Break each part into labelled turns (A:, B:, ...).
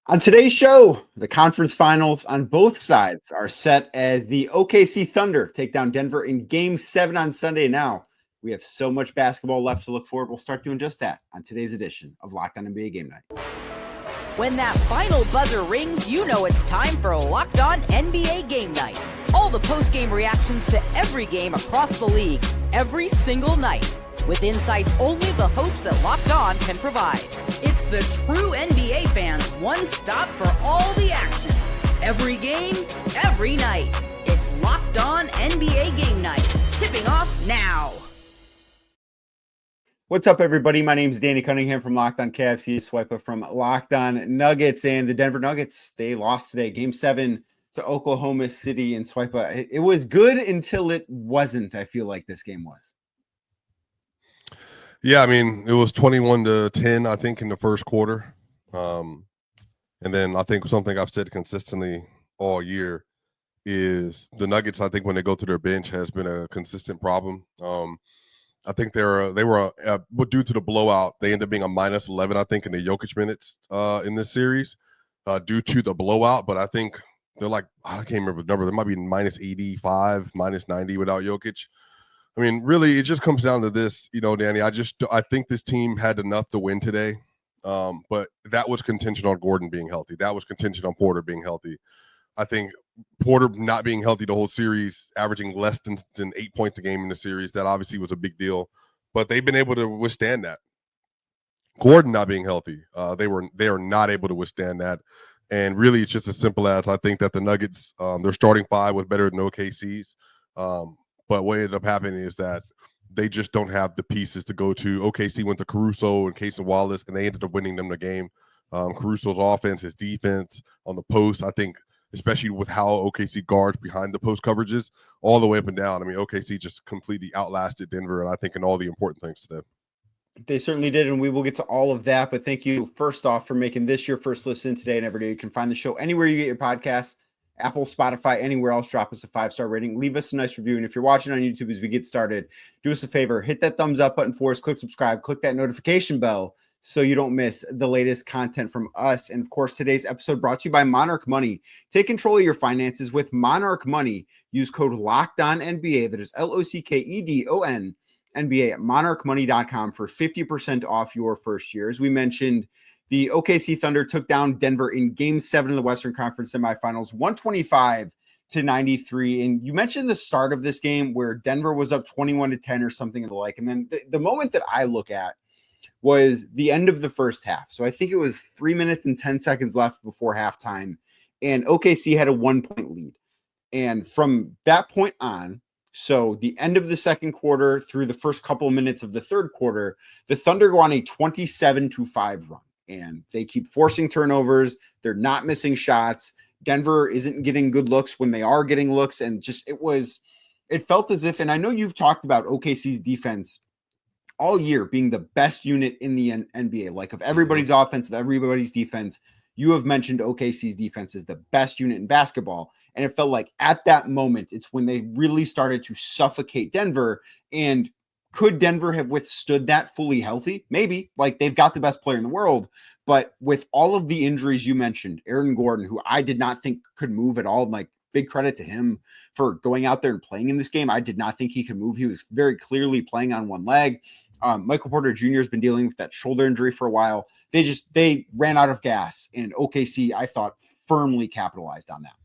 A: On today's show, the conference finals on both sides are set as the OKC Thunder take down Denver in Game 7 on Sunday. Now, we have so much basketball left to look forward. We'll start doing just that on today's edition of Locked On NBA Game Night.
B: When that final buzzer rings, you know it's time for Locked On NBA Game Night. All the post-game reactions to every game across the league, every single night, with insights only the hosts at Locked On can provide. It's the true NBA fans' one stop for all the action. Every game, every night. It's Locked On NBA Game Night. Tipping off now.
A: What's up, everybody? My name is Danny Cunningham from Locked On KFC, Swipa from Locked On Nuggets, and the Denver Nuggets, they lost today, Game 7 to Oklahoma City, and Swipa. It was good until it wasn't, I feel like this game was.
C: Yeah, I mean, it was 21-10, I think, in the first quarter. And then I think something I've said consistently all year is the Nuggets, I think, when they go to their bench has been a consistent problem. I think they were due to the blowout, they ended up being a minus 11, I think, in the Jokic minutes in this series due to the blowout. But I think they're like, I can't remember the number. They might be minus 85, minus 90 without Jokic. I mean, really, it just comes down to this, Danny. I think this team had enough to win today, but that was contingent on Gordon being healthy. That was contingent on Porter being healthy. I think Porter not being healthy the whole series, averaging less than 8 points a game in the series, that obviously was a big deal. But they've been able to withstand that. Gordon not being healthy, they are not able to withstand that. And really, it's just as simple as I think that the Nuggets, their starting five was better than OKC's. But what ended up happening is that they just don't have the pieces to go to. OKC went to Caruso and Casey Wallace, and they ended up winning them the game. Caruso's offense, his defense on the post, I think, especially with how OKC guards behind the post coverages, all the way up and down. I mean, OKC just completely outlasted Denver, and I think in all the important things to them.
A: They certainly did, and we will get to all of that. But thank you, first off, for making this your first listen today and every day. You can find the show anywhere you get your podcasts. Apple, Spotify, anywhere else. Drop us a 5-star rating. Leave us a nice review. And if you're watching on YouTube as we get started, do us a favor. Hit that thumbs up button for us. Click subscribe. Click that notification bell so you don't miss the latest content from us. And, of course, today's episode brought to you by Monarch Money. Take control of your finances with Monarch Money. Use code LOCKEDONNBA. That is LOCKEDON NBA at monarchmoney.com for 50% off your first year. As we mentioned, the OKC Thunder took down Denver in Game 7 of the Western Conference semifinals, 125-93. And you mentioned the start of this game where Denver was up 21-10 or something of the like. And then the moment that I look at was the end of the first half. So I think it was 3 minutes and 10 seconds left before halftime. And OKC had a 1-point lead. And from that point on, so the end of the second quarter through the first couple of minutes of the third quarter, the Thunder go on a 27-5 run. And they keep forcing turnovers. They're not missing shots. Denver isn't getting good looks when they are getting looks. And just it felt as if, and I know you've talked about OKC's defense all year being the best unit in the NBA. Like of everybody's offense, of everybody's defense, you have mentioned OKC's defense is the best unit in basketball. And it felt like at that moment, it's when they really started to suffocate Denver. And could Denver have withstood that fully healthy? Maybe. Like, they've got the best player in the world. But with all of the injuries you mentioned, Aaron Gordon, who I did not think could move at all, like, big credit to him for going out there and playing in this game. I did not think he could move. He was very clearly playing on one leg. Michael Porter Jr. has been dealing with that shoulder injury for a while. They ran out of gas. And OKC, I thought, firmly capitalized on that.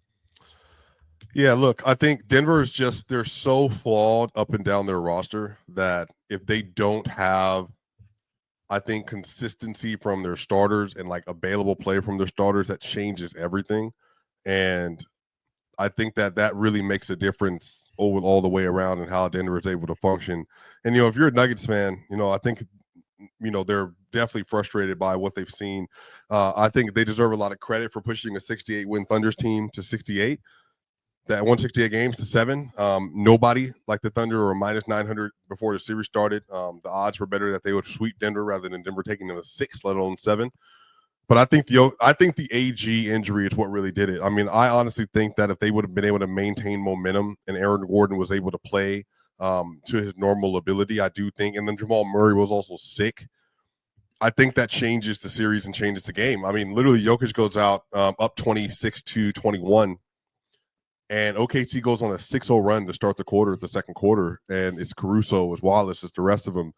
C: Yeah, look, I think Denver is they're so flawed up and down their roster that if they don't have, I think, consistency from their starters and like available play from their starters, that changes everything. And I think that really makes a difference all the way around and how Denver is able to function. And, if you're a Nuggets fan, I think, they're definitely frustrated by what they've seen. I think they deserve a lot of credit for pushing a 68-win Thunders team to 68. That 168 games to 7. Nobody like the Thunder were minus 900 before the series started. The odds were better that they would sweep Denver rather than Denver taking them to 6, let alone 7. But I think the AG injury is what really did it. I mean, I honestly think that if they would have been able to maintain momentum and Aaron Gordon was able to play to his normal ability, I do think, and then Jamal Murray was also sick. I think that changes the series and changes the game. I mean, literally, Jokic goes out up 26-21, and OKC goes on a 6-0 run to start the second quarter, and it's Caruso, it's Wallace, it's the rest of them.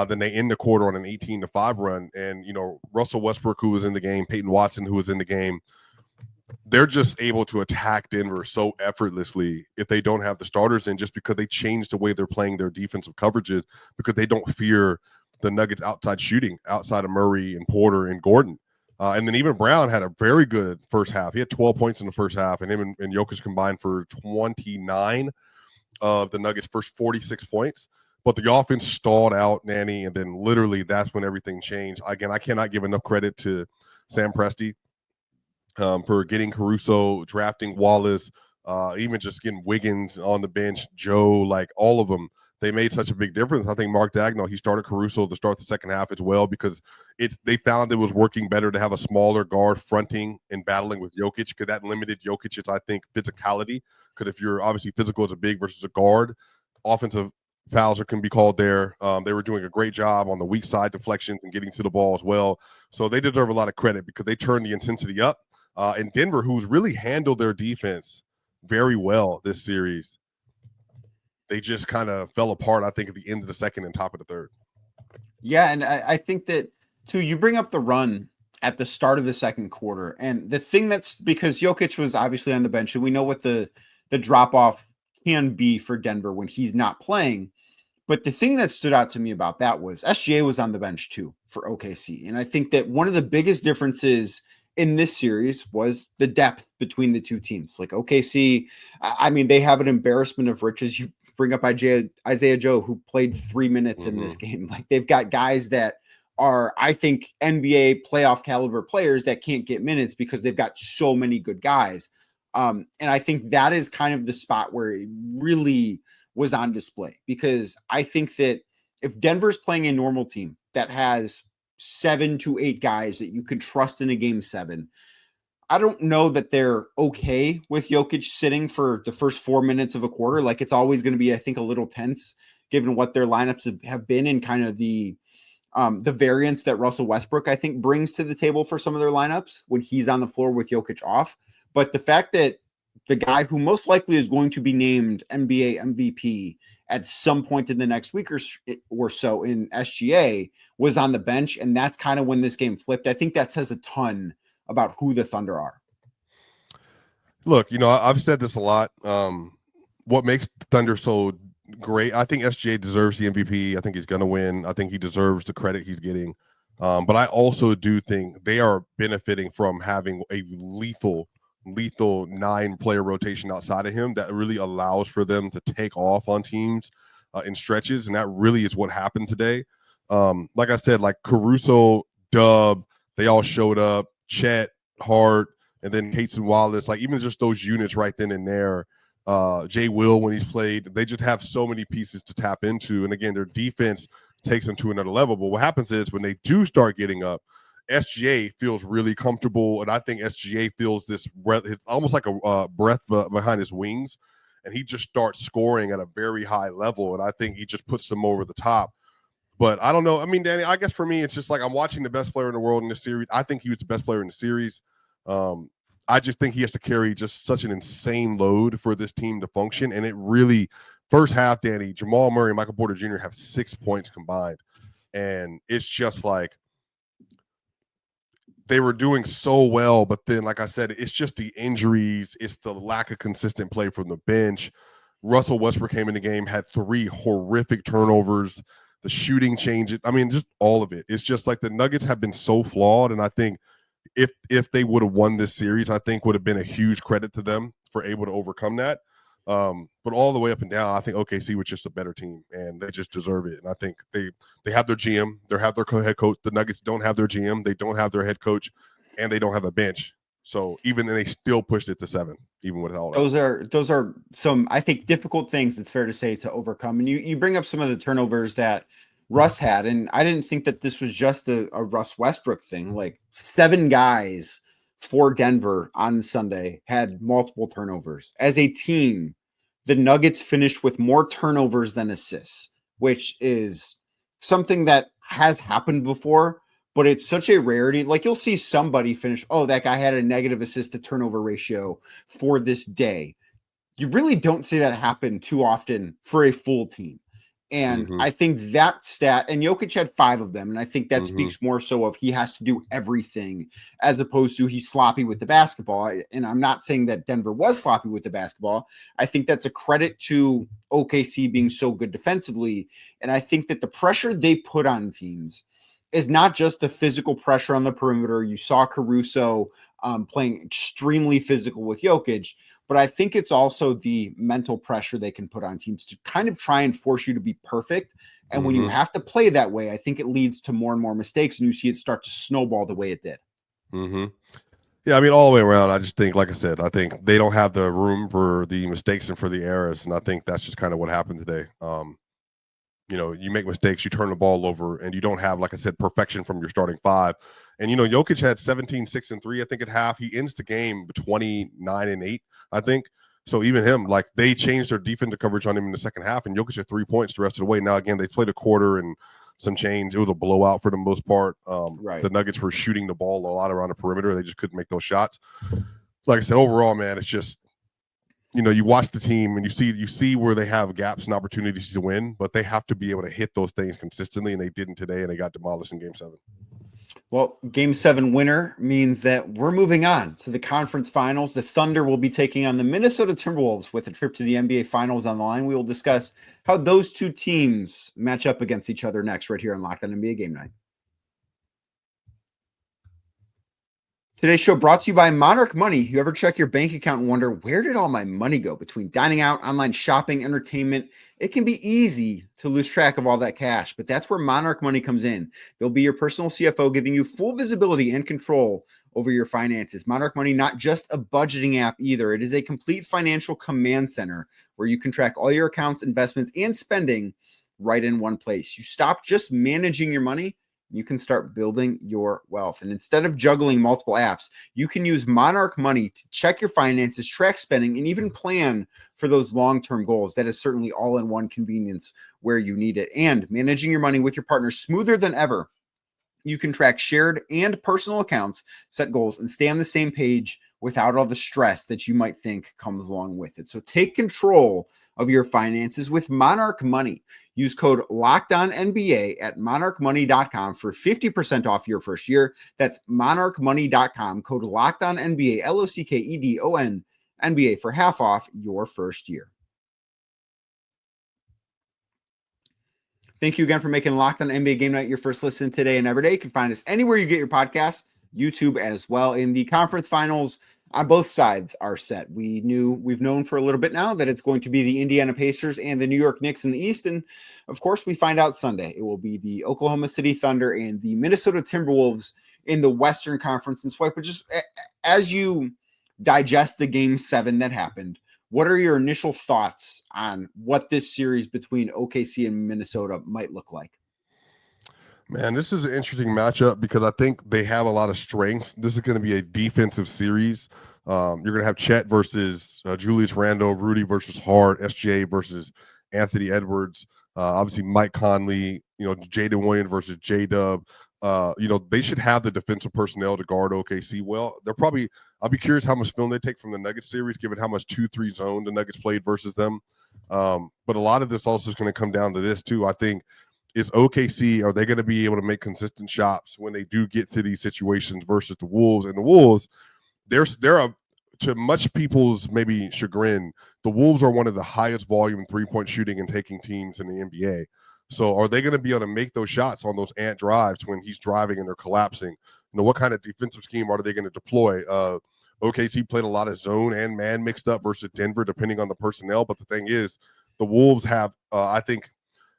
C: Then they end the quarter on an 18-5 run, and Russell Westbrook, who was in the game, Peyton Watson, who was in the game, they're just able to attack Denver so effortlessly if they don't have the starters in, just because they changed the way they're playing their defensive coverages, because they don't fear the Nuggets outside shooting, outside of Murray and Porter and Gordon. And then even Brown had a very good first half. He had 12 points in the first half, and him and Jokic combined for 29 of the Nuggets' first 46 points. But the offense stalled out, Nanny, and then literally that's when everything changed. Again, I cannot give enough credit to Sam Presti for getting Caruso, drafting Wallace, even just getting Wiggins on the bench, Joe, like all of them. They made such a big difference. I think Mark Dagnall, he started Caruso to start the second half as well, because they found it was working better to have a smaller guard fronting and battling with Jokic, because that limited Jokic's, I think, physicality. Because if you're obviously physical as a big versus a guard, offensive fouls can be called there. They were doing a great job on the weak side deflections and getting to the ball as well. So they deserve a lot of credit because they turned the intensity up. And Denver, who's really handled their defense very well this series, they just kind of fell apart, I think, at the end of the second and top of the third.
A: Yeah, and I think that, too, you bring up the run at the start of the second quarter. And the thing that's, because Jokic was obviously on the bench, and we know what the drop-off can be for Denver when he's not playing. But the thing that stood out to me about that was SGA was on the bench, too, for OKC. And I think that one of the biggest differences in this series was the depth between the two teams. Like OKC, I mean, they have an embarrassment of riches. You bring up Isaiah Joe, who played 3 minutes in this game. Like, they've got guys that are, I think, NBA playoff caliber players that can't get minutes because they've got so many good guys. And I think that is kind of the spot where it really was on display, because I think that if Denver's playing a normal team that has 7 to 8 guys that you can trust in a game 7, I don't know that they're okay with Jokic sitting for the first 4 minutes of a quarter. Like, it's always going to be, I think, a little tense given what their lineups have been, and kind of the variance that Russell Westbrook, I think, brings to the table for some of their lineups when he's on the floor with Jokic off. But the fact that the guy who most likely is going to be named NBA MVP at some point in the next week or so in SGA was on the bench, and that's kind of when this game flipped. I think that says a ton about who the Thunder are.
C: Look, I've said this a lot. What makes the Thunder so great, I think SGA deserves the MVP. I think he's going to win. I think he deserves the credit he's getting. But I also do think they are benefiting from having a lethal 9-player rotation outside of him that really allows for them to take off on teams in stretches. And that really is what happened today. Like I said, like Caruso, Dub, they all showed up. Chet, Hart, and then Cates and Wallace, like even just those units right then and there. Jay Will, when he's played, they just have so many pieces to tap into. And again, their defense takes them to another level. But what happens is when they do start getting up, SGA feels really comfortable. And I think SGA feels this breath, it's almost like a breath behind his wings. And he just starts scoring at a very high level. And I think he just puts them over the top. But I don't know. I mean, Danny, I guess for me, it's just like I'm watching the best player in the world in this series. I think he was the best player in the series. I just think he has to carry just such an insane load for this team to function. And it really, first half, Danny, Jamal Murray and Michael Porter Jr. have 6 points combined. And it's just like they were doing so well. But then, like I said, it's just the injuries. It's the lack of consistent play from the bench. Russell Westbrook came in the game, had 3 horrific turnovers. The shooting change, I mean, just all of it. It's just like the Nuggets have been so flawed, and I think if they would have won this series, I think would have been a huge credit to them for able to overcome that. But all the way up and down, I think OKC was just a better team, and they just deserve it. And I think they have their GM, they have their head coach. The Nuggets don't have their GM, they don't have their head coach, and they don't have a bench. So even then, they still pushed it to 7, even with all that.
A: Those are some, I think, difficult things, it's fair to say, to overcome. And you bring up some of the turnovers that Russ had, and I didn't think that this was just a Russ Westbrook thing. Like 7 guys for Denver on Sunday had multiple turnovers. As a team, the Nuggets finished with more turnovers than assists, which is something that has happened before, but it's such a rarity. Like you'll see somebody finish, oh, that guy had a negative assist to turnover ratio for this day. You really don't see that happen too often for a full team. And I think that stat, and Jokic had 5 of them, and I think that speaks more so of he has to do everything as opposed to he's sloppy with the basketball. And I'm not saying that Denver was sloppy with the basketball. I think that's a credit to OKC being so good defensively. And I think that the pressure they put on teams is not just the physical pressure on the perimeter. You saw Caruso playing extremely physical with Jokic, but I think it's also the mental pressure they can put on teams to kind of try and force you to be perfect. And when you have to play that way, I think it leads to more and more mistakes, and you see it start to snowball the way it did.
C: Yeah, I mean, all the way around, I just think, like I said, I think they don't have the room for the mistakes and for the errors, and I think that's just kind of what happened today. You make mistakes, you turn the ball over, and you don't have, like I said, perfection from your starting 5. And, Jokic had 17, 6, and 3, I think, at half. He ends the game 29 and 8, I think. So even him, like, they changed their defensive coverage on him in the second half, and Jokic had 3 points the rest of the way. Now, again, they played a quarter and some change. It was a blowout for the most part. The Nuggets were shooting the ball a lot around the perimeter. They just couldn't make those shots. Like I said, overall, man, it's just, you watch the team and you see where they have gaps and opportunities to win, but they have to be able to hit those things consistently, and they didn't today, and they got demolished in Game 7.
A: Well, Game 7 winner means that we're moving on to the conference finals. The Thunder will be taking on the Minnesota Timberwolves with a trip to the NBA Finals on the line. We will discuss how those two teams match up against each other next, right here on Locked On NBA Game Night. Today's show brought to you by Monarch Money. You ever check your bank account and wonder, where did all my money go? Between dining out, online shopping, entertainment, it can be easy to lose track of all that cash, but that's where Monarch Money comes in. They'll be your personal CFO, giving you full visibility and control over your finances. Monarch Money, not just a budgeting app either. It is a complete financial command center where you can track all your accounts, investments, and spending right in one place. You stop just managing your money. You can start building your wealth. And instead of juggling multiple apps, you can use Monarch Money to check your finances, track spending, and even plan for those long-term goals. That is certainly all-in-one convenience where you need it. And managing your money with your partner smoother than ever. You can track shared and personal accounts, set goals, and stay on the same page without all the stress that you might think comes along with it. So take control of your finances with Monarch Money. Use code LOCKEDONNBA at monarchmoney.com for 50% off your first year. That's monarchmoney.com, code LOCKEDONNBA, LOCKEDON NBA for half off your first year. Thank you again for making Locked On NBA Game Night your first listen today and every day. You can find us anywhere you get your podcasts, YouTube as well. In the conference finals, on both sides are set. We've known for a little bit now that it's going to be the Indiana Pacers and the New York Knicks in the East. And of course, we find out Sunday it will be the Oklahoma City Thunder and the Minnesota Timberwolves in the Western Conference. And Swipa, just as you digest the Game 7 that happened, what are your initial thoughts on what this series between OKC and Minnesota might look like?
C: Man, this is an interesting matchup because I think they have a lot of strengths. This is going to be a defensive series. You're going to have Chet versus Julius Randle, Rudy versus Hart, SJ versus Anthony Edwards. Obviously, Mike Conley, Jaden Williams versus J-Dub. They should have the defensive personnel to guard OKC well. I'll be curious how much film they take from the Nuggets series, given how much 2-3 zone the Nuggets played versus them. But a lot of this also is going to come down to this, too. I think is OKC, are they going to be able to make consistent shots when they do get to these situations versus the Wolves? And the Wolves, they're to much people's maybe chagrin, the Wolves are one of the highest volume three-point shooting and taking teams in the NBA. So are they going to be able to make those shots on those ant drives when he's driving and they're collapsing? What kind of defensive scheme are they going to deploy? OKC played a lot of zone and man mixed up versus Denver, depending on the personnel. But the thing is, the Wolves have, I think,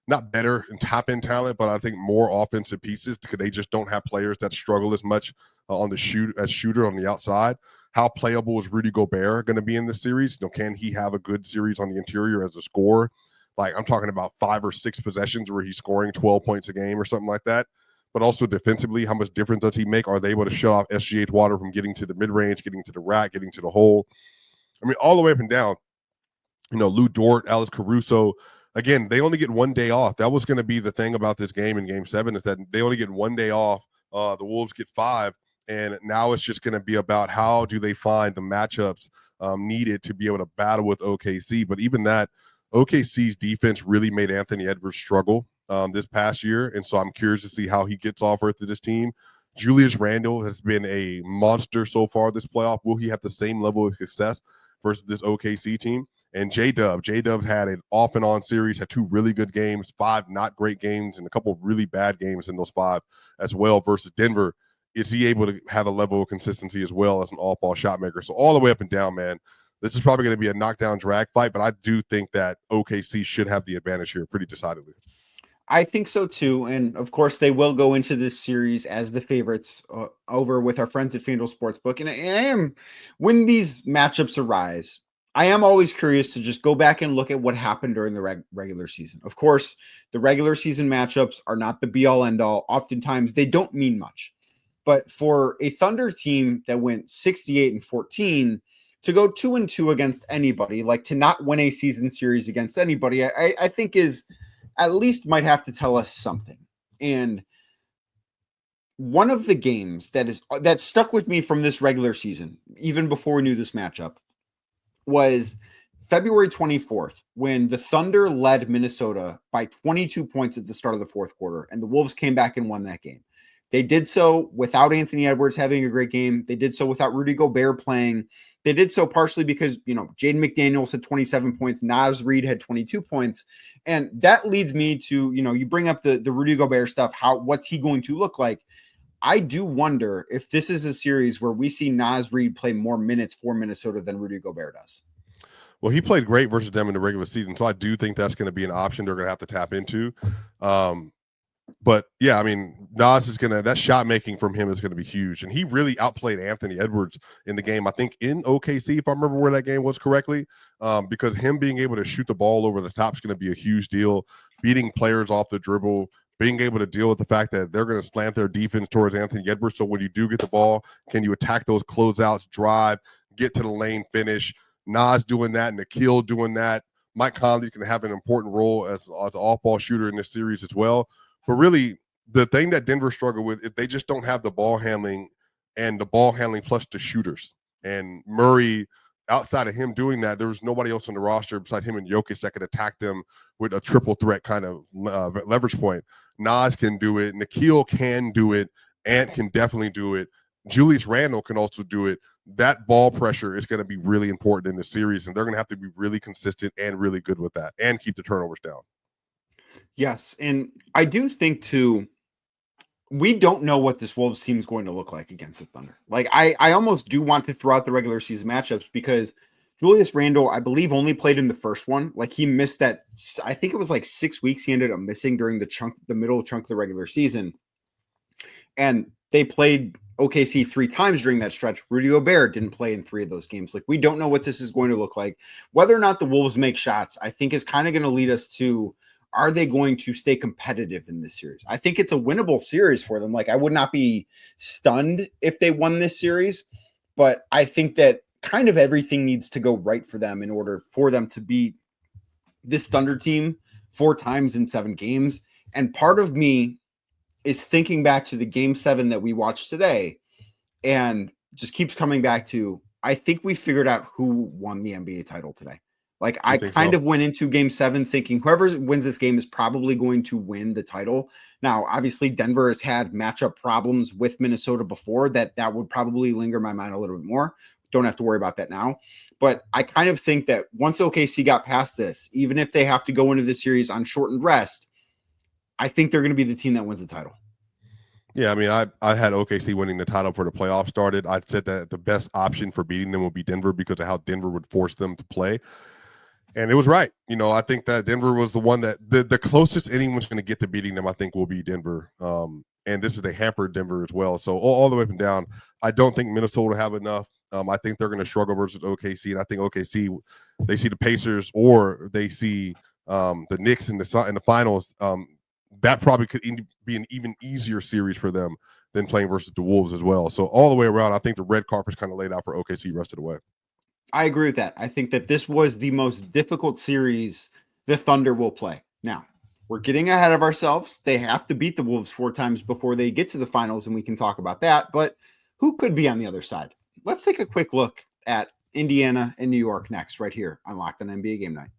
C: not better in top-end talent, but I think more offensive pieces because they just don't have players that struggle as much on the shooter on the outside. How playable is Rudy Gobert going to be in this series? Can he have a good series on the interior as a scorer? Like, I'm talking about 5 or 6 possessions where he's scoring 12 points a game or something like that. But also defensively, how much difference does he make? Are they able to shut off SGA Water from getting to the mid-range, getting to the rack, getting to the hole? I mean, all the way up and down. Lou Dort, Alex Caruso. Again, they only get one day off. That was going to be the thing about this game in Game 7 is that they only get one day off The Wolves get 5. And now it's just going to be about how do they find the matchups needed to be able to battle with OKC. But even that, OKC's defense really made Anthony Edwards struggle this past year. And so I'm curious to see how he gets off with this team. Julius Randle has been a monster so far this playoff. Will he have the same level of success versus this OKC team? And J-Dub had an off and on series, had 2 really good games, 5 not great games, and a couple of really bad games in those 5 as well versus Denver. Is he able to have a level of consistency as well as an off-ball shot maker? So all the way up and down, man, this is probably going to be a knockdown drag fight, but I do think that OKC should have the advantage here pretty decidedly.
A: I think so too. And of course, they will go into this series as the favorites over with our friends at FanDuel Sportsbook. And I am, when these matchups arise, I am always curious to just go back and look at what happened during the regular season. Of course, the regular season matchups are not the be all end all. Oftentimes, they don't mean much. But for a Thunder team that went 68-14 to go 2-2 against anybody, like to not win a season series against anybody, I think is at least might have to tell us something. And one of the games that stuck with me from this regular season, even before we knew this matchup, was February 24th, when the Thunder led Minnesota by 22 points at the start of the fourth quarter, and the Wolves came back and won that game. They did so without Anthony Edwards having a great game. They did so without Rudy Gobert playing. They did so partially because, Jaden McDaniels had 27 points. Naz Reid had 22 points. And that leads me to, you bring up the Rudy Gobert stuff. What's he going to look like? I do wonder if this is a series where we see Naz Reid play more minutes for Minnesota than Rudy Gobert does.
C: Well, he played great versus them in the regular season. So I do think that's going to be an option they're going to have to tap into. But yeah, I mean, Naz is that shot making from him is going to be huge. And he really outplayed Anthony Edwards in the game, I think in OKC, if I remember where that game was correctly, because him being able to shoot the ball over the top is going to be a huge deal. Beating players off the dribble, being able to deal with the fact that they're going to slant their defense towards Anthony Edwards. So when you do get the ball, can you attack those closeouts, drive, get to the lane, finish? Naz doing that, Nikhil doing that. Mike Conley can have an important role as an off-ball shooter in this series as well. But really, the thing that Denver struggled with is they just don't have the ball handling and the ball handling plus the shooters. And Murray, outside of him doing that, there was nobody else on the roster beside him and Jokic that could attack them with a triple threat kind of leverage point. Naz can do it. Nikhil can do it. Ant can definitely do it. Julius Randle can also do it. That ball pressure is going to be really important in the series, and they're going to have to be really consistent and really good with that and keep the turnovers down.
A: Yes, and I do think, too, we don't know what this Wolves team is going to look like against the Thunder. Like, I almost do want to throw out the regular season matchups because Julius Randle, I believe, only played in the first one. Like, he missed that, I think it was like 6 weeks he ended up missing during the middle chunk of the regular season. And they played OKC 3 times during that stretch. Rudy Gobert didn't play in 3 of those games. Like, we don't know what this is going to look like. Whether or not the Wolves make shots, I think is kind of going to lead us to, are they going to stay competitive in this series? I think it's a winnable series for them. Like, I would not be stunned if they won this series, but I think that kind of everything needs to go right for them in order for them to beat this Thunder team 4 times in 7 games. And part of me is thinking back to the game 7 that we watched today and just keeps coming back to, I think we figured out who won the NBA title today. Like, I kind of went into game 7 thinking whoever wins this game is probably going to win the title. Now, obviously, Denver has had matchup problems with Minnesota before that would probably linger in my mind a little bit more. Don't have to worry about that now. But I kind of think that once OKC got past this, even if they have to go into this series on shortened rest, I think they're going to be the team that wins the title.
C: Yeah, I mean, I had OKC winning the title for the playoffs started. I said that the best option for beating them would be Denver because of how Denver would force them to play. And it was right. I think that Denver was the one that the closest anyone's going to get to beating them, I think, will be Denver. And this is a hampered Denver as well. So all the way up and down, I don't think Minnesota have enough. I think they're going to struggle versus OKC. And I think OKC, they see the Pacers or they see the Knicks in the finals. That probably could be an even easier series for them than playing versus the Wolves as well. So all the way around, I think the red carpet's kind of laid out for OKC rest of the way.
A: I agree with that. I think that this was the most difficult series the Thunder will play. Now, we're getting ahead of ourselves. They have to beat the Wolves 4 times before they get to the finals, and we can talk about that. But who could be on the other side? Let's take a quick look at Indiana and New York next, right here on Locked On NBA Game Night.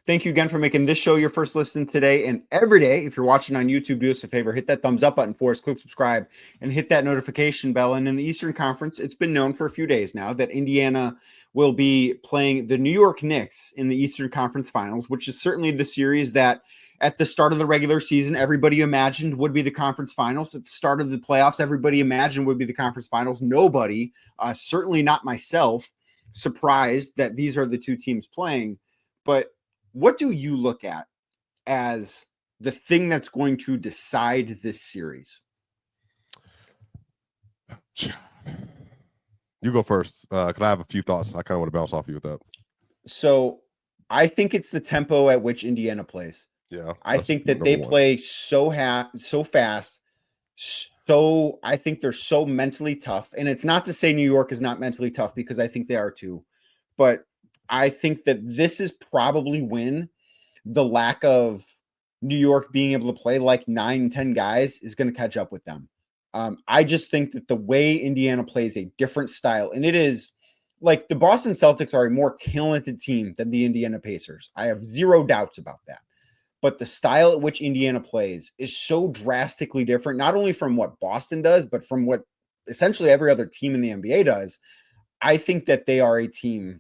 A: Thank you again for making this show your first listen today and every day. If you're watching on YouTube, do us a favor, hit that thumbs up button for us, click subscribe, and hit that notification bell. And in the Eastern Conference, it's been known for a few days now that Indiana will be playing the New York Knicks in the Eastern Conference Finals, which is certainly the series that at the start of the regular season, everybody imagined would be the conference finals. At the start of the playoffs, everybody imagined would be the conference finals. Nobody, certainly not myself, surprised that these are the two teams playing. But what do you look at as the thing that's going to decide this series?
C: You go first. Because I have a few thoughts. I kind of want to bounce off you with that.
A: So I think it's the tempo at which Indiana plays.
C: Yeah.
A: I think that they play so fast. So I think they're so mentally tough. And it's not to say New York is not mentally tough, because I think they are too. But I think that this is probably when the lack of New York being able to play like 9-10 guys is going to catch up with them. I just think that the way Indiana plays a different style, and it is like the Boston Celtics are a more talented team than the Indiana Pacers. I have zero doubts about that. But the style at which Indiana plays is so drastically different, not only from what Boston does, but from what essentially every other team in the NBA does. I think that they are a team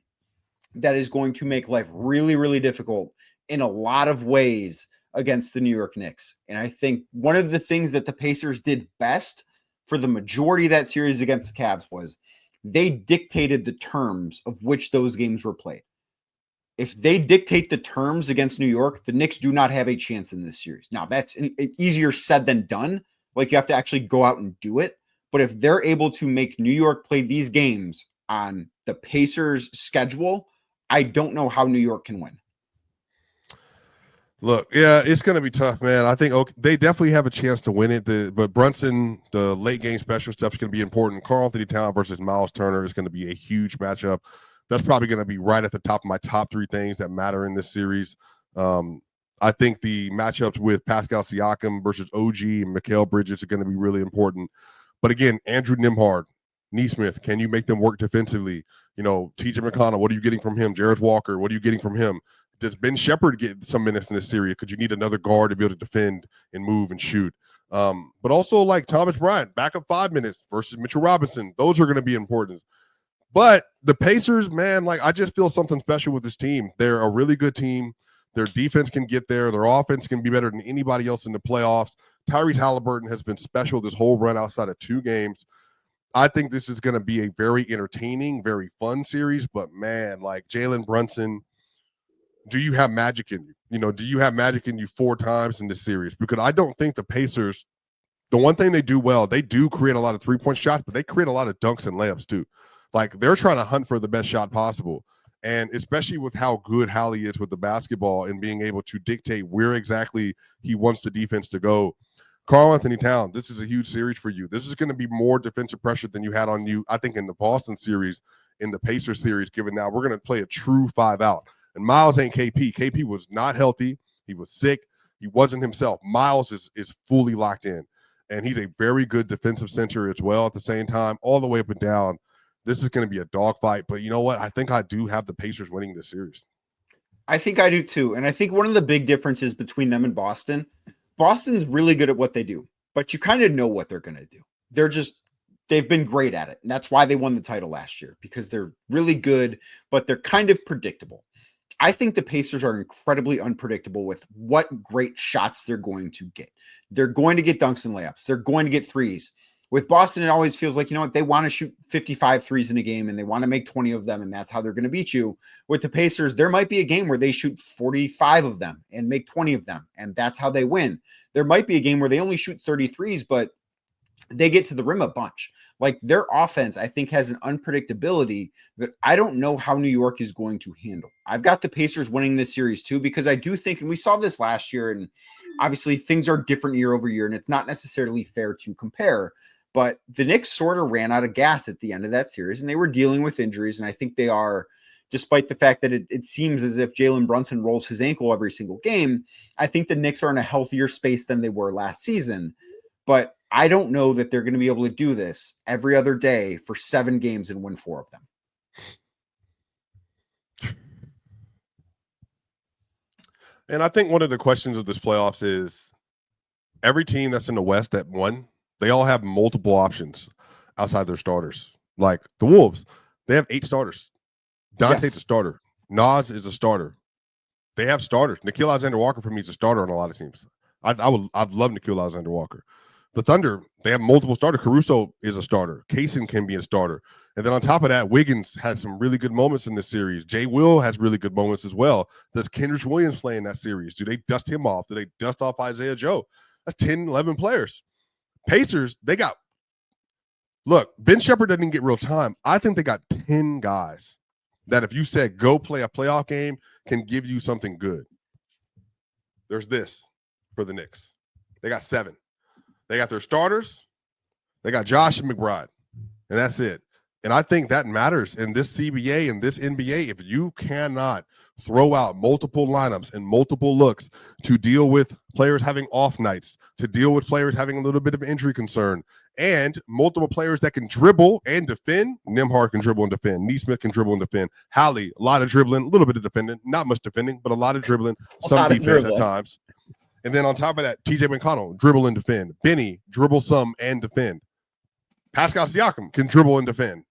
A: that is going to make life really, really difficult in a lot of ways against the New York Knicks. And I think one of the things that the Pacers did best for the majority of that series against the Cavs was they dictated the terms of which those games were played. If they dictate the terms against New York, the Knicks do not have a chance in this series. Now, that's easier said than done. Like, you have to actually go out and do it. But if they're able to make New York play these games on the Pacers' schedule, I don't know how New York can win.
C: Look, yeah, it's going to be tough, man. I think they definitely have a chance to win it. But Brunson, the late game special stuff is going to be important. Karl Anthony Towns versus Miles Turner is going to be a huge matchup. That's probably going to be right at the top of my top 3 things that matter in this series. I think the matchups with Pascal Siakam versus OG and Mikal Bridges are going to be really important. But again, Andrew Nembhard, Nesmith, can you make them work defensively? You know, TJ McConnell, what are you getting from him? Jarrett Walker, what are you getting from him? Does Ben Shepherd get some minutes in this series? Could you need another guard to be able to defend and move and shoot? But also like Thomas Bryant, back up 5 minutes versus Mitchell Robinson. Those are going to be important. But the Pacers, man, like I just feel something special with this team. They're a really good team. Their defense can get there. Their offense can be better than anybody else in the playoffs. Tyrese Halliburton has been special this whole run outside of 2 games. I think this is going to be a very entertaining, very fun series. But, man, like Jalen Brunson, do you have magic in you? You know, do you have magic in you 4 times in this series? Because I don't think the Pacers, the one thing they do well, they do create a lot of 3-point shots, but they create a lot of dunks and layups too. Like they're trying to hunt for the best shot possible. And especially with how good Hallie is with the basketball and being able to dictate where exactly he wants the defense to go. Karl Anthony Towns, this is a huge series for you. This is going to be more defensive pressure than you had on you, I think, in the Boston series, in the Pacers series, given now we're going to play a true 5-out. And Miles ain't KP. KP was not healthy. He was sick. He wasn't himself. Miles is fully locked in. And he's a very good defensive center as well at the same time, all the way up and down. This is going to be a dogfight. But you know what? I think I do have the Pacers winning this series.
A: I think I do too. And I think one of the big differences between them and Boston's really good at what they do, but you kind of know what they're going to do. They've been great at it. And that's why they won the title last year, because they're really good, but they're kind of predictable. I think the Pacers are incredibly unpredictable with what great shots they're going to get. They're going to get dunks and layups. They're going to get threes. With Boston, it always feels like, you know what, they want to shoot 55 threes in a game and they want to make 20 of them, and that's how they're going to beat you. With the Pacers, there might be a game where they shoot 45 of them and make 20 of them, and that's how they win. There might be a game where they only shoot 33s, but they get to the rim a bunch. Like, their offense, I think, has an unpredictability that I don't know how New York is going to handle. I've got the Pacers winning this series too, because I do think, and we saw this last year, and obviously things are different year over year, and it's not necessarily fair to compare. But the Knicks sort of ran out of gas at the end of that series, and they were dealing with injuries. And I think they are, despite the fact that it seems as if Jalen Brunson rolls his ankle every single game, I think the Knicks are in a healthier space than they were last season. But I don't know that they're going to be able to do this every other day for 7 games and win 4 of them.
C: And I think one of the questions of this playoffs is every team that's in the West that won, they all have multiple options outside their starters. Like the Wolves, they have 8 starters. Dante's a starter. Nas is a starter. They have starters. Nickeil Alexander-Walker for me is a starter on a lot of teams. I'd love Nickeil Alexander-Walker. The Thunder, they have multiple starters. Caruso is a starter. Kaysen can be a starter. And then on top of that, Wiggins had some really good moments in this series. Jay Will has really good moments as well. Does Kendrick Williams play in that series? Do they dust him off? Do they dust off Isaiah Joe? That's 10, 11 players. Pacers, they got – look, Ben Shepherd doesn't get real time. I think they got 10 guys that if you said go play a playoff game can give you something good. There's this for the Knicks. They got 7. They got their starters. They got Josh and McBride, and that's it. And I think that matters in this CBA and this NBA. If you cannot throw out multiple lineups and multiple looks to deal with players having off nights, to deal with players having a little bit of injury concern, and multiple players that can dribble and defend. Nembhard can dribble and defend. Neesmith can dribble and defend. Hallie, a lot of dribbling, a little bit of defending, not much defending, but a lot of dribbling, some defense at times. And then on top of that, TJ McConnell, dribble and defend. Benny, dribble some and defend. Pascal Siakam can dribble and defend.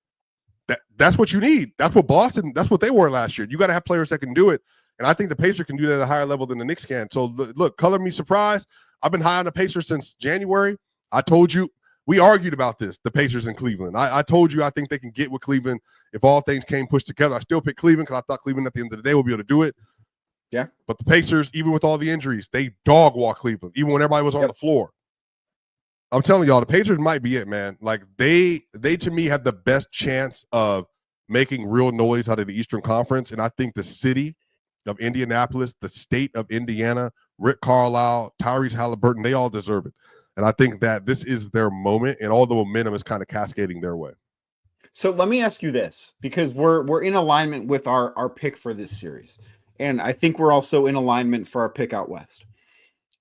C: That's what you need. That's what Boston, that's what they were last year. You got to have players that can do it. And I think the Pacers can do that at a higher level than the Knicks can. So look, color me surprised. I've been high on the Pacers since January. I told you, we argued about this, the Pacers in Cleveland. I told you I think they can get with Cleveland if all things came pushed together. I still picked Cleveland because I thought Cleveland at the end of the day will be able to do it.
A: Yeah.
C: But the Pacers, even with all the injuries, they dog walk Cleveland, even when everybody was on the floor. I'm telling y'all, the Pacers might be it, man. Like they to me have the best chance of making real noise out of the Eastern Conference. And I think the city of Indianapolis, the state of Indiana, Rick Carlisle, Tyrese Halliburton, they all deserve it. And I think that this is their moment, and all the momentum is kind of cascading their way.
A: So let me ask you this, because we're in alignment with our pick for this series. And I think we're also in alignment for our pick out west.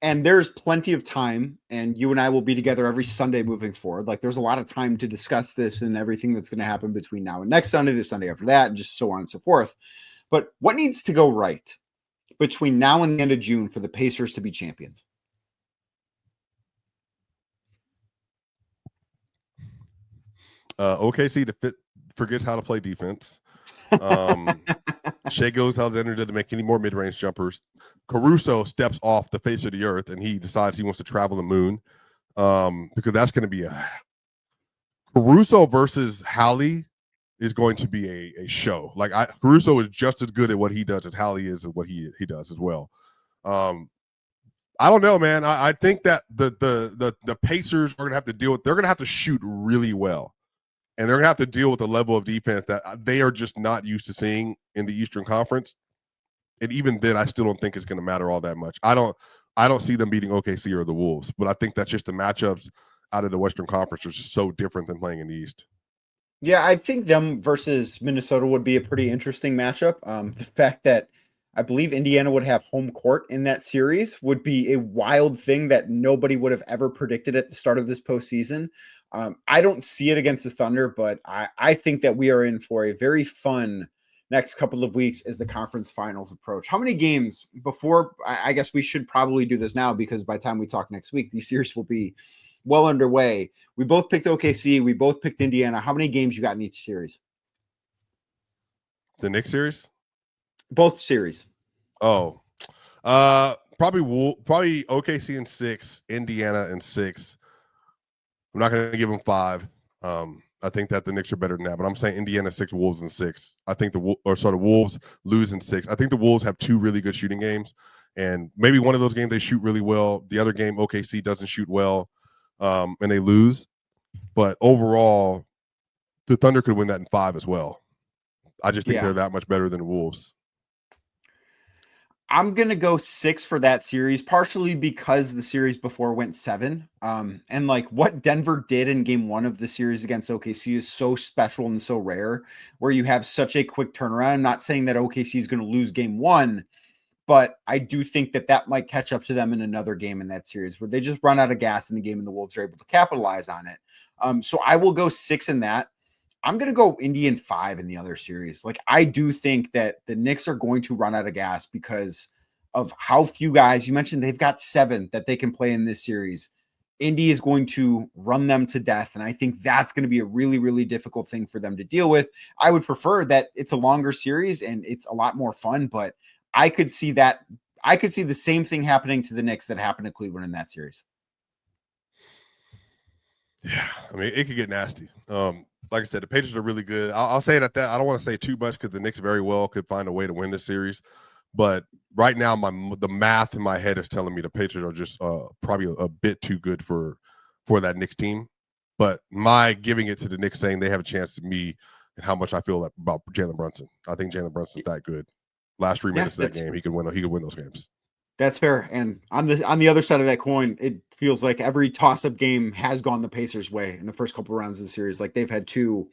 A: And there's plenty of time, and you and I will be together every Sunday moving forward. Like there's a lot of time to discuss this and everything that's going to happen between now and next Sunday, the Sunday after that, and just so on and so forth. But what needs to go right between now and the end of June for the Pacers to be champions?
C: OKC forgets how to play defense. Shai Gilgeous-Alexander didn't make any more mid-range jumpers. Caruso steps off the face of the earth and he decides he wants to travel the moon, because that's going to be a Caruso versus Hallie is going to be a show. Like Caruso is just as good at what he does as Hallie is at what he does as well. I don't know, man. I think that the Pacers are going to have to deal with. They're going to have to shoot really well. And they're going to have to deal with the level of defense that they are just not used to seeing in the Eastern Conference. And even then, I still don't think it's going to matter all that much. I don't see them beating OKC or the Wolves, but I think that's just the matchups out of the Western Conference are so different than playing in the East.
A: Yeah, I think them versus Minnesota would be a pretty interesting matchup. The fact that I believe Indiana would have home court in that series would be a wild thing that nobody would have ever predicted at the start of this postseason. I don't see it against the Thunder, but I think that we are in for a very fun next couple of weeks as the conference finals approach. How many games before? I guess we should probably do this now, because by the time we talk next week, these series will be well underway. We both picked OKC. We both picked Indiana. How many games you got in each series?
C: The Knicks series?
A: Both series.
C: Oh, probably OKC in 6, Indiana in 6. I'm not going to give them 5. I think that the Knicks are better than that, but I'm saying Indiana 6, Wolves in 6. I think the Wolves lose in 6. I think the Wolves have 2 really good shooting games, and maybe one of those games they shoot really well. The other game, OKC doesn't shoot well, and they lose. But overall, the Thunder could win that in 5 as well. I just think they're that much better than the Wolves.
A: I'm going to go 6 for that series, partially because the series before went 7. And like what Denver did in game 1 of the series against OKC is so special and so rare, where you have such a quick turnaround. I'm not saying that OKC is going to lose game 1, but I do think that that might catch up to them in another game in that series where they just run out of gas in the game and the Wolves are able to capitalize on it. So I will go 6 in that. I'm going to go Indy in 5 in the other series. Like, I do think that the Knicks are going to run out of gas because of how few guys you mentioned. They've got 7 that they can play in this series. Indy is going to run them to death. And I think that's going to be a really, really difficult thing for them to deal with. I would prefer that it's a longer series and it's a lot more fun, but I could see that. I could see the same thing happening to the Knicks that happened to Cleveland in that series.
C: Yeah, I mean, it could get nasty. Like I said, the Patriots are really good. I'll say it at that. I don't want to say too much because the Knicks very well could find a way to win this series. But right now, the math in my head is telling me the Patriots are just probably a bit too good for that Knicks team. But my giving it to the Knicks, saying they have a chance to me and how much I feel about Jalen Brunson. I think Jalen Brunson's that good. Last 3 minutes of that game, he could win those games.
A: That's fair. And on the other side of that coin, it feels like every toss-up game has gone the Pacers' way in the first couple of rounds of the series. Like, they've had 2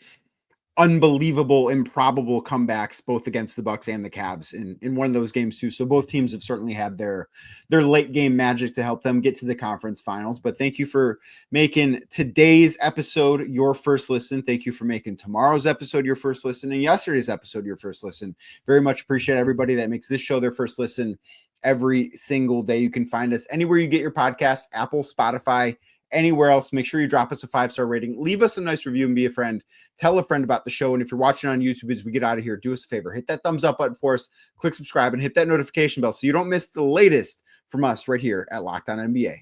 A: unbelievable, improbable comebacks, both against the Bucks and the Cavs in one of those games too. So both teams have certainly had their late game magic to help them get to the conference finals. But thank you for making today's episode your first listen. Thank you for making tomorrow's episode your first listen and yesterday's episode your first listen. Very much appreciate everybody that makes this show their first listen every single day. You can find us anywhere you get your podcasts, Apple, Spotify, anywhere else. Make sure you drop us a 5-star rating, leave us a nice review, and be a friend. Tell a friend about the show. And if you're watching on YouTube as we get out of here, do us a favor, hit that thumbs up button for us, click subscribe, and hit that notification bell so you don't miss the latest from us right here at Locked On NBA.